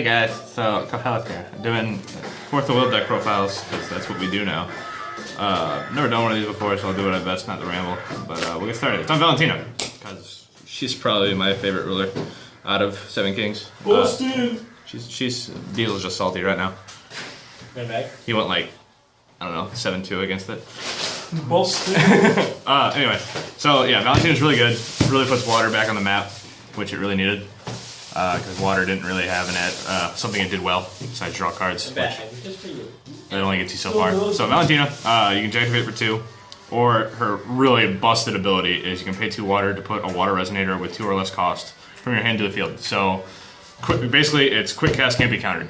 Hey guys, so Qoheleth here. Doing fourth of will deck profiles, because that's what we do now. Never done one of these before, so I'll do what I best not to ramble. But we'll get started. It's on Valentina, because she's probably my favorite ruler out of Seven Kings. She's Diesel's just salty right now. He went like, I don't know, 7-2 against it. Anyway, so yeah, Valentina's really good. Really puts water back on the map, which it really needed. Because water didn't really have something it did well besides draw cards. Which it only gets you so far. So Valentina, you can deactivate for 2, or her really busted ability is you can pay 2 water to put a water resonator with 2 or less cost from your hand to the field. So basically, it's quick cast can't be countered.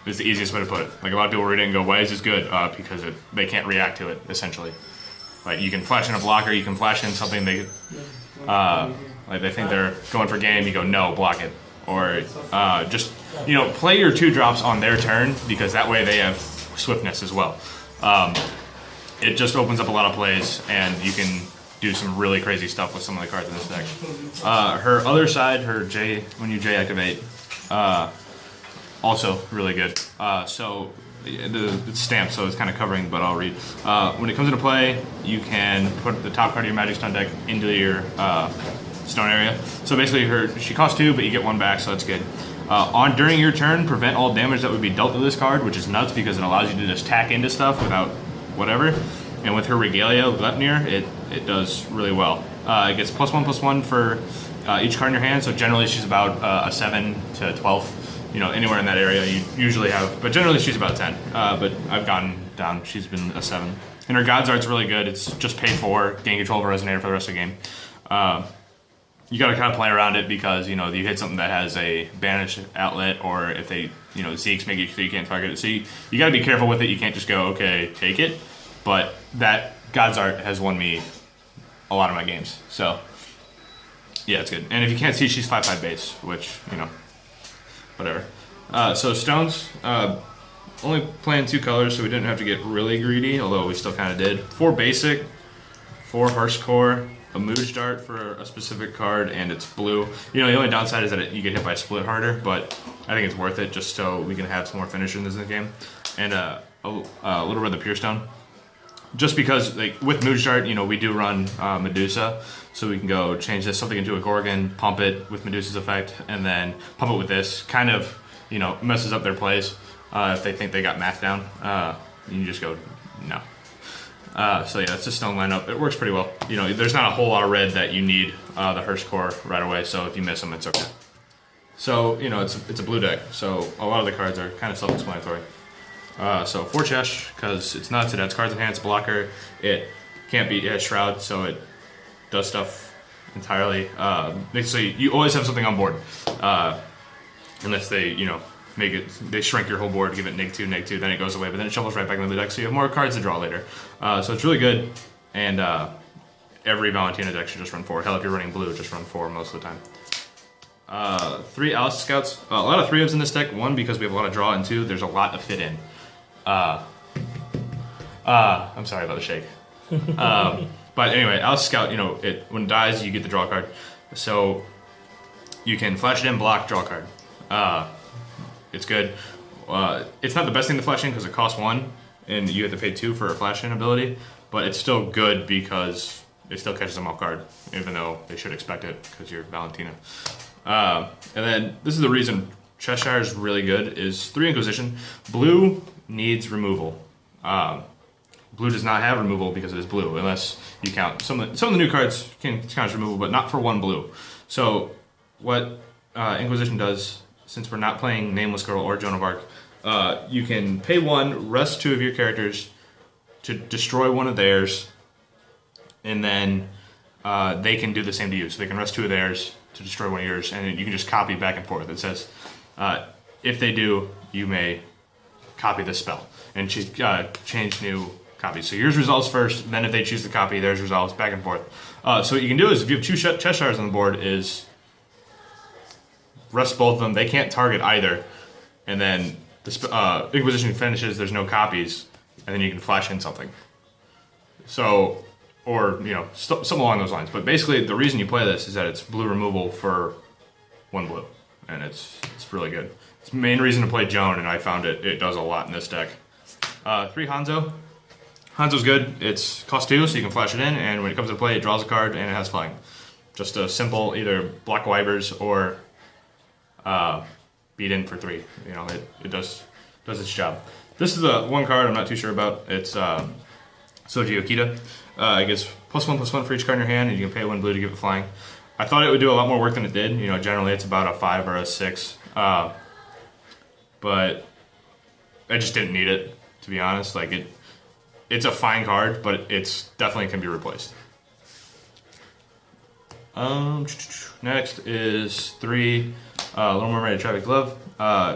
Is the easiest way to put it. Like a lot of people read it and go, "Why is this good?" Because they can't react to it essentially. Like you can flash in a blocker, you can flash in something they. Like they think they're going for game, you go, no, block it. Or just, play your 2 drops on their turn, because that way they have swiftness as well. It just opens up a lot of plays, and you can do some really crazy stuff with some of the cards in this deck. Her other side, her J, when you J activate, also really good. So it's stamped, so it's kind of covering, but I'll read. When it comes into play, you can put the top card of your Magic Stone deck into your stone area. So basically, she costs 2, but you get 1 back, so that's good. During your turn, prevent all damage that would be dealt to this card, which is nuts because it allows you to just tack into stuff without whatever. And with her Regalia, Glepnir, it does really well. It gets +1/+1 for each card in your hand, so generally she's about a 7 to 12. Anywhere in that area you usually have, but generally she's about 10. But I've gone down, she's been a 7. And her God's Art's really good. It's just pay 4, gain control of a Resonator for the rest of the game. You gotta kind of play around it because, you hit something that has a banish outlet, or if they, Zeke's make it so you can't target it. So you gotta be careful with it. You can't just go, okay, take it. But that God's Art has won me a lot of my games. So, yeah, it's good. And if you can't see, she's 5/5 base, which, whatever. So stones, only playing 2 colors, so we didn't have to get really greedy, although we still kind of did. 4 basic, 4 harsh core, a Mooj Dart for a specific card, and it's blue. The only downside is that you get hit by split harder, but I think it's worth it just so we can have some more finishers in the game. And a little bit of the Pure Stone. Just because, like, with Mooj Dart, we do run Medusa, so we can go change something into a Gorgon, pump it with Medusa's effect, and then pump it with this. Kind of, messes up their plays if they think they got math down. You can just go, no. So yeah, that's the stone lineup. It works pretty well. There's not a whole lot of red that you need the Hearst core right away, so if you miss them, it's okay. So, it's a blue deck, so a lot of the cards are kind of self-explanatory. So 4 Chesh, because it's nuts, it adds cards in hand, it's a blocker, it can't beat, it has Shroud, so it does stuff entirely. Basically, you always have something on board, unless they, make it, they shrink your whole board, give it -2, then it goes away, but then it shuffles right back into the deck, so you have more cards to draw later. So it's really good, and every Valentina deck should just run 4. Hell, if you're running blue, just run 4 most of the time. 3 Alice Scouts, a lot of 3-ofs in this deck. 1, because we have a lot of draw, and 2, there's a lot to fit in. I'm sorry about the shake. But anyway, Alice Scout, when it dies, you get the draw card. So you can flash it in, block, draw card. It's good. It's not the best thing to flash in because it costs 1, and you have to pay 2 for a flash in ability, but it's still good because it still catches them off guard, even though they should expect it because you're Valentina. And then this is the reason Cheshire is really good, is 3 Inquisition. Blue needs removal. Blue does not have removal because it is blue, unless you count. Some of the new cards can count as removal, but not for 1 blue. So what Inquisition does, since we're not playing Nameless Girl or Joan of Arc, you can pay 1, rest 2 of your characters to destroy one of theirs, and then they can do the same to you. So they can rest 2 of theirs to destroy one of yours, and you can just copy back and forth. It says, if they do, you may copy this spell, and change new copies. So yours resolves first, then if they choose to copy, theirs resolves, back and forth. So what you can do is, if you have 2 Cheshires on the board, is rest both of them. They can't target either, and then the Inquisition finishes, there's no copies, and then you can flash in something. So, or, something along those lines. But basically, the reason you play this is that it's blue removal for 1 blue. and it's really good. It's the main reason to play Joan, and I found it does a lot in this deck. 3 Hanzo. Hanzo's good. It's cost 2, so you can flash it in, and when it comes to play, it draws a card and it has flying. Just a simple either block Wyvers or beat in for 3. You know, it does its job. This is the one card I'm not too sure about. It's Soji Okita. It gets +1/+1 for each card in your hand, and you can pay 1 blue to give it flying. I thought it would do a lot more work than it did. You know, generally it's about a 5 or a 6. But I just didn't need it, to be honest. Like it's a fine card, but it's definitely can be replaced. Next is 3 Little Mermaid Traffic Glove.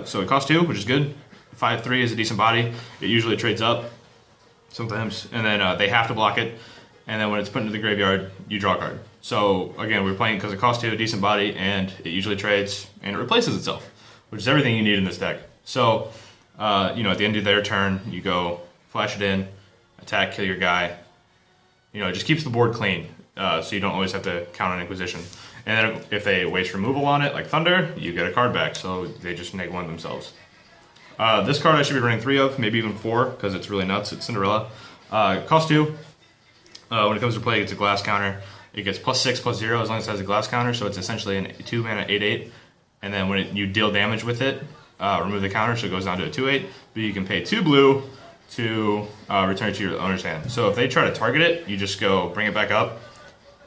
So it costs 2, which is good. 5/3 is a decent body. It usually trades up sometimes, and then they have to block it. And then when it's put into the graveyard, you draw a card. So again, we're playing because it costs 2, a decent body, and it usually trades and it replaces itself, which is everything you need in this deck. So you know, at the end of their turn, you go flash it in, attack, kill your guy. You know, it just keeps the board clean, so you don't always have to count on Inquisition. And then if they waste removal on it, like Thunder, you get a card back, so they just -1 themselves. This card I should be running 3 of, maybe even 4, because it's really nuts. It's Cinderella. It costs 2. When it comes to play, it gets a glass counter. It gets +6/+0 as long as it has a glass counter, so it's essentially a 2-mana 8/8. And then when you deal damage with it, remove the counter, so it goes down to a 2/8. But you can pay 2 blue to return it to your owner's hand. So if they try to target it, you just go bring it back up.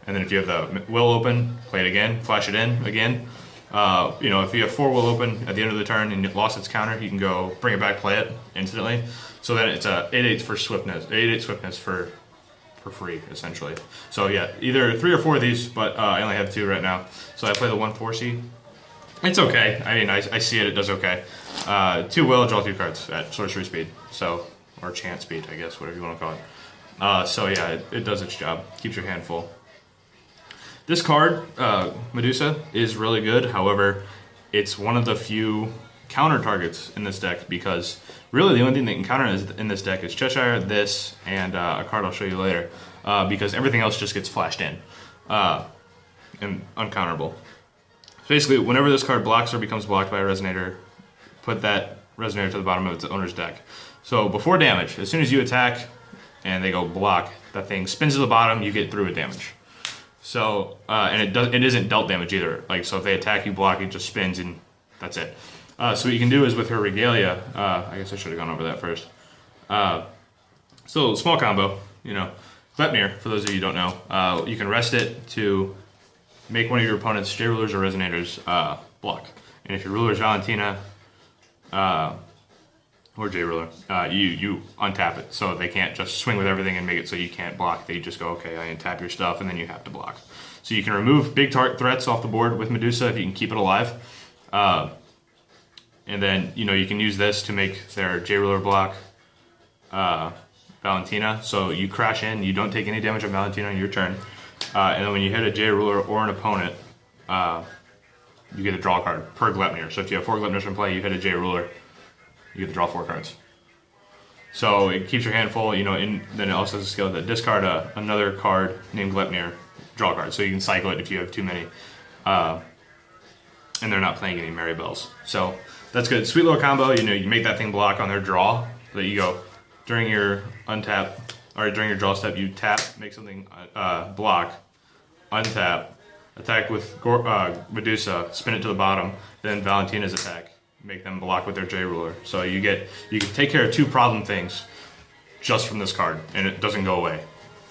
And then if you have the will open, play it again, flash it in again. You know, if you have 4 will open at the end of the turn and it lost its counter, you can go bring it back, play it instantly. So then it's a 8/8 for swiftness, 8/8 swiftness for free, essentially. So yeah, either 3 or 4 of these, but I only have 2 right now. So I play the 1/4C. It's okay. I mean, I see it does okay. 2 will, draw 2 cards at sorcery speed. So, or chance speed, I guess, whatever you want to call it. So yeah, it does its job. Keeps your hand full. This card, Medusa, is really good. However, it's one of the few counter targets in this deck because really the only thing that can counter in this deck is Cheshire, this, and a card I'll show you later. Because everything else just gets flashed in and uncounterable. Basically, whenever this card blocks or becomes blocked by a resonator, put that resonator to the bottom of its owner's deck. So before damage, as soon as you attack and they go block, that thing spins to the bottom, you get through with damage. So, and it isn't dealt damage either. Like, so if they attack you, block, it just spins and that's it. So what you can do is with her Regalia, I guess I should have gone over that first. So small combo, you know, Gleipnir, for those of you who don't know, you can rest it to make one of your opponent's J-Rulers or Resonators block. And if your ruler is Valentina or J-Ruler, you untap it. So they can't just swing with everything and make it so you can't block. They just go, okay, I untap your stuff, and then you have to block. So you can remove big threats off the board with Medusa if you can keep it alive. And then, you know, you can use this to make their J-Ruler block Valentina. So you crash in, you don't take any damage on Valentina on your turn. And then when you hit a J-Ruler or an opponent, you get a draw card per Gleipnir. So if you have 4 Gleipnirs in play, you hit a J-Ruler, you get to draw 4 cards. So it keeps your hand full, you know, and then it also has a skill that discard another card named Gleipnir, draw card. So you can cycle it if you have too many. And they're not playing any Merry Bells. So that's good. Sweet little combo, you know, you make that thing block on their draw. So that you go, during your untap, or during your draw step, you tap, make something block, untap, attack with Medusa, spin it to the bottom, then Valentina's attack, make them block with their J-Ruler. So you can take care of 2 problem things just from this card, and it doesn't go away.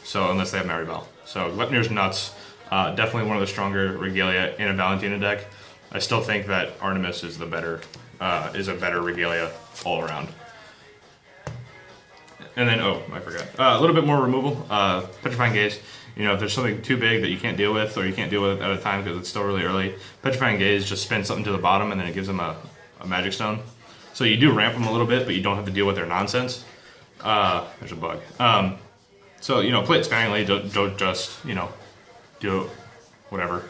So unless they have Merry Bell. So Gleipnir's nuts. Definitely one of the stronger Regalia in a Valentina deck. I still think that Artemis is a better Regalia all around. And then, oh, I forgot. A little bit more removal. Petrifying Gaze. You know, if there's something too big that you can't deal with, or you can't deal with at a time because it's still really early, Petrifying Gaze just spins something to the bottom and then it gives them a Magic Stone. So you do ramp them a little bit, but you don't have to deal with their nonsense. There's a bug. So, you know, play it sparingly. Don't just, you know, do it whatever,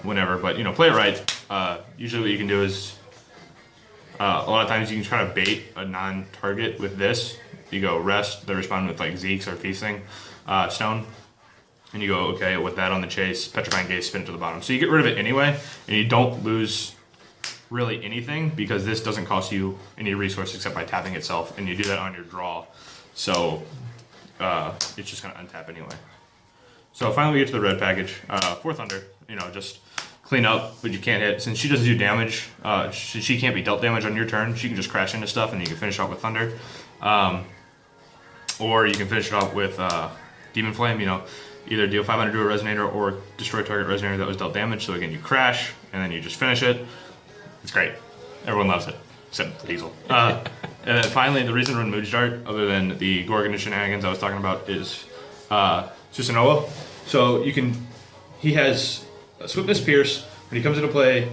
whenever. But, you know, play it right. Usually what you can do is, a lot of times you can try to bait a non-target with this. You go rest, they respond with like Zeke's or Feasting Stone. And you go, okay, with that on the chase, Petrifying Gaze, spin it to the bottom. So you get rid of it anyway, and you don't lose really anything because this doesn't cost you any resource except by tapping itself, and you do that on your draw. So it's just going to untap anyway. So finally we get to the red package. 4 Thunder, just clean up, but you can't hit. Since she doesn't do damage, she can't be dealt damage on your turn, she can just crash into stuff and you can finish off with Thunder. Or you can finish it off with Demon Flame, either deal 500 to a resonator or destroy target resonator that was dealt damage. So again, you crash and then you just finish it. It's great. Everyone loves it, except Diesel. And then finally, the reason to run Mood Dart, other than the Gorgon shenanigans I was talking about, is Susanoo. So he has Swiftness Pierce. When he comes into play,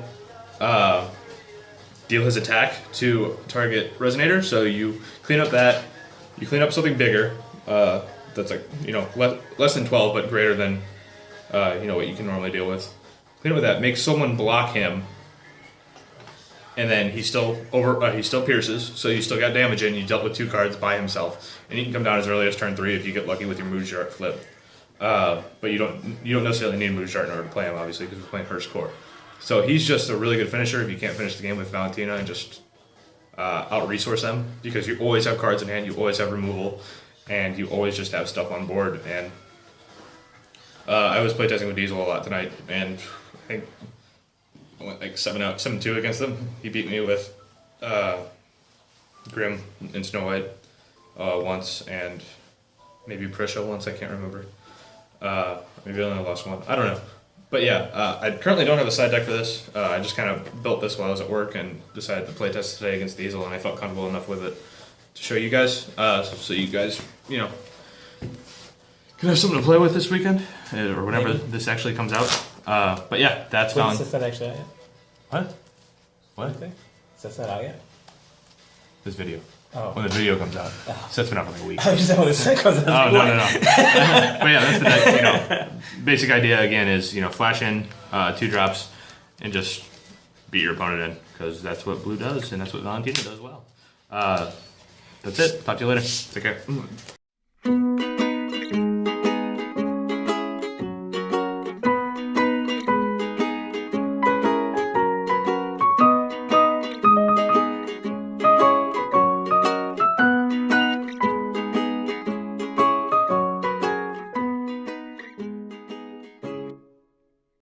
deal his attack to target resonator. So you clean up that. You clean up something bigger. That's like less than 12, but greater than what you can normally deal with. Clean up with that. Make someone block him. And then he still pierces, so you still got damage in. You dealt with 2 cards by himself, and he can come down as early as turn 3 if you get lucky with your Mood Dart flip. But you don't necessarily need Mood Dart in order to play him, obviously, because we're playing First Core. So he's just a really good finisher if you can't finish the game with Valentina and just out-resource them, because you always have cards in hand, you always have removal, and you always just have stuff on board. And I was playtesting with Diesel a lot tonight, and I think I went like 7-2 against him. He beat me with Grim and Snow White once, and maybe Prisha once, I can't remember. Maybe I only lost one, I don't know. But yeah, I currently don't have a side deck for this. I just kind of built this while I was at work and decided to playtest today against Diesel, and I felt comfortable enough with it to show you guys. So you guys, can have something to play with this weekend, or whenever this actually comes out. But yeah, that's When's this actually out yet? What? What? Okay. Is this not out yet? This video. Oh. When the video comes out. So it's been out for like a week. I was just saying when this comes out. Oh, no. But yeah, that's the deck, basic idea again is, flash in 2 drops and just beat your opponent in, because that's what blue does and that's what Valentina does well. That's it. Talk to you later. Take care.